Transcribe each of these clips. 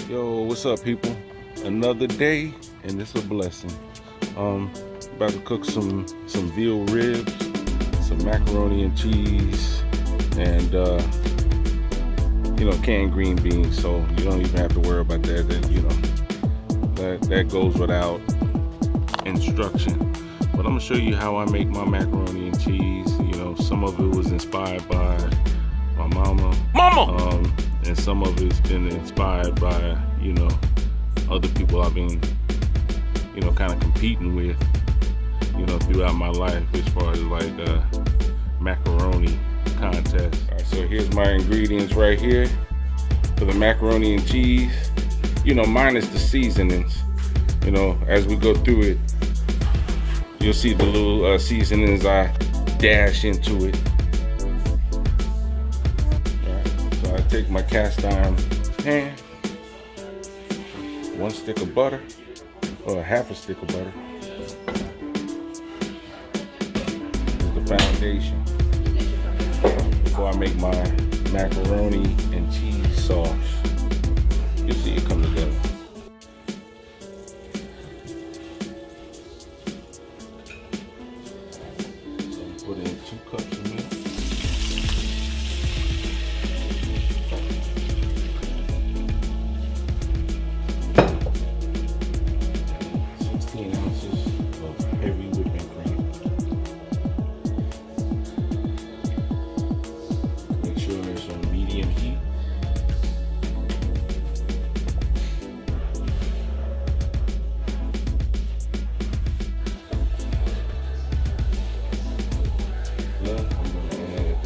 Yo, what's up, people? Another day, and it's a blessing. About to cook some veal ribs, some macaroni and cheese, and canned green beans. So you don't even have to worry about that. That goes without instruction. But I'm gonna show you how I make my macaroni and cheese. Some of it was inspired by my mama. And some of it's been inspired by, other people I've been, kind of competing with, throughout my life as far as like macaroni contest. All right, so here's my ingredients right here for the macaroni and cheese, minus the seasonings. As we go through it, you'll see the little seasonings I dash into it. So I take my cast iron pan, 1 stick of butter, or half a stick of butter. This is the foundation before I make my macaroni and cheese sauce. You'll see it come together. So put in 2 cups of milk. 16 ounces of heavy whipping cream. Make sure it's on medium heat. Then I'm going to add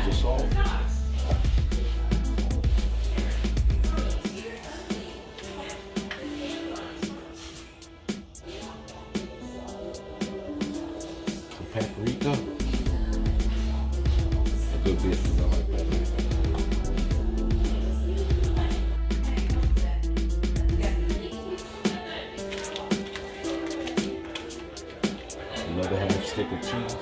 of salt. Some paprika. A good bit, I like paprika. Another half stick of cheese.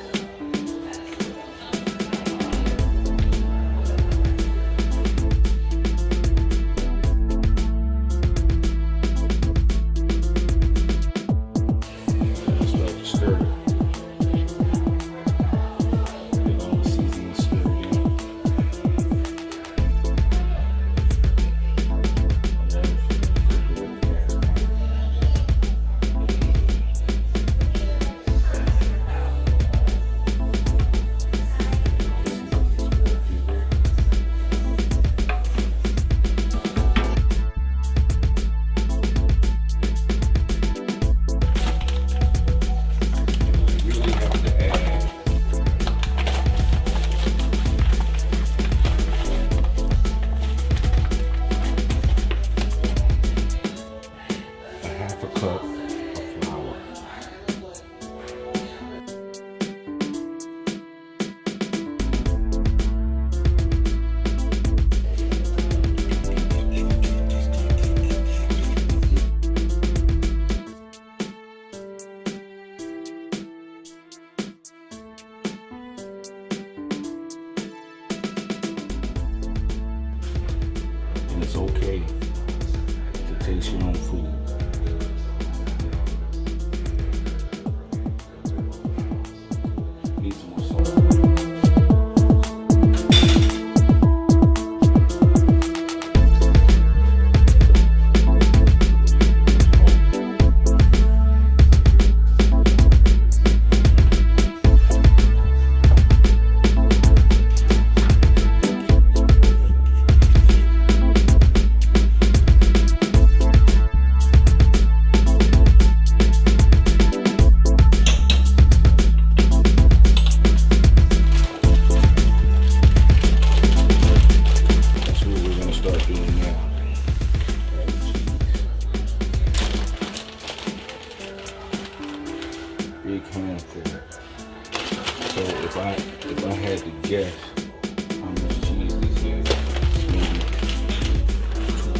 Cup of flour. And it's okay to taste your own food. Big handful. So if I had to guess how much cheese this is, maybe 2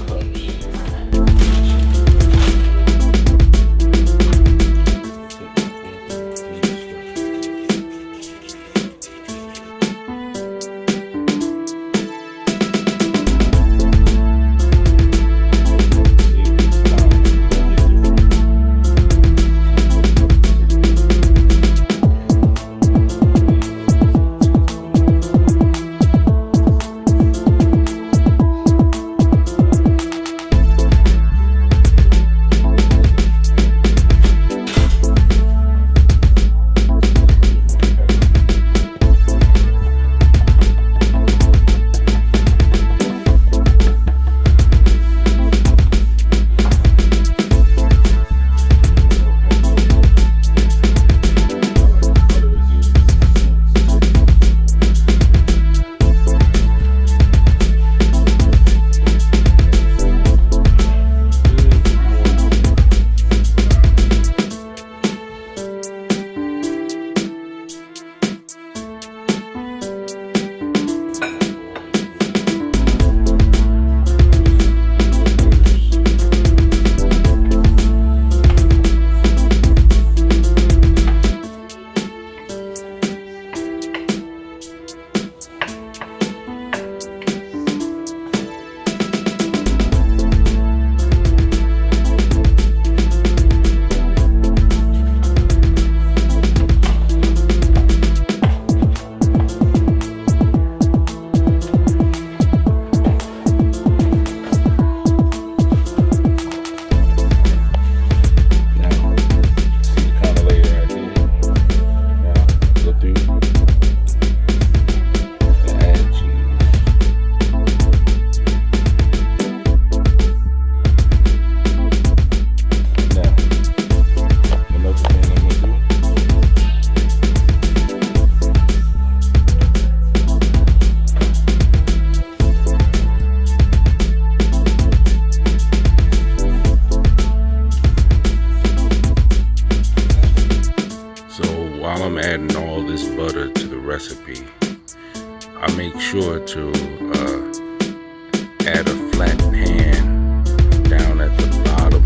recipe, I make sure to add a flat pan down at the bottom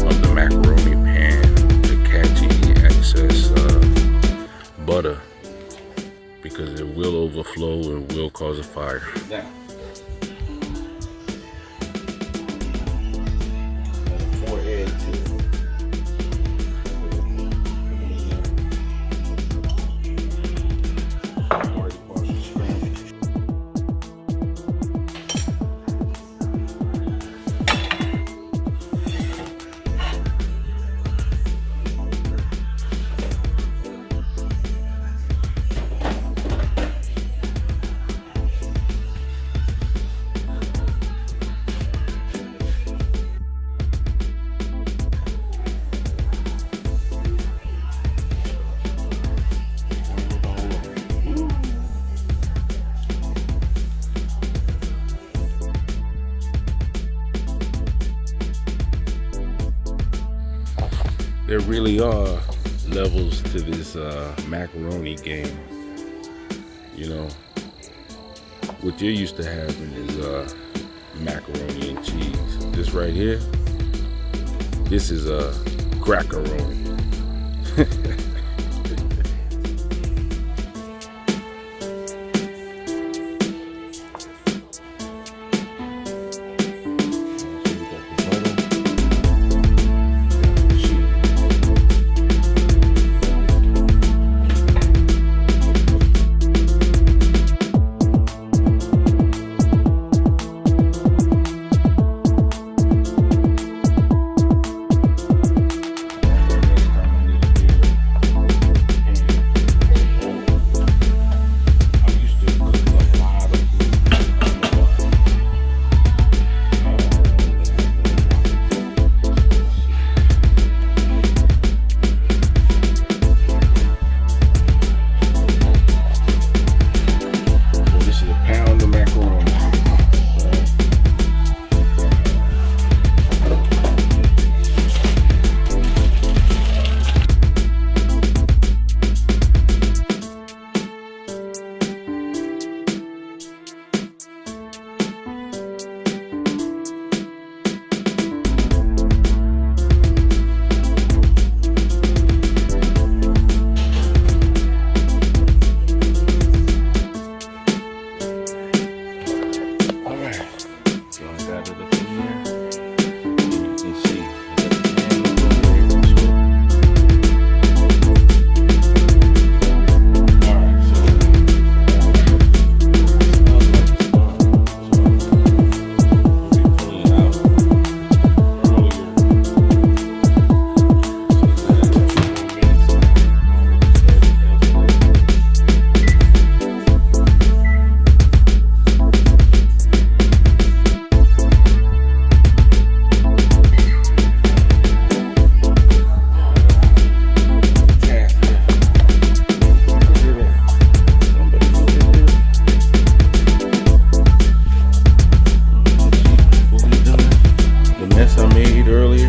of the macaroni pan to catch any excess butter, because it will overflow and will cause a fire. Now, there really are levels to this macaroni game. You know, what you're used to having is macaroni and cheese. This right here, this is a crackaroni. I made earlier.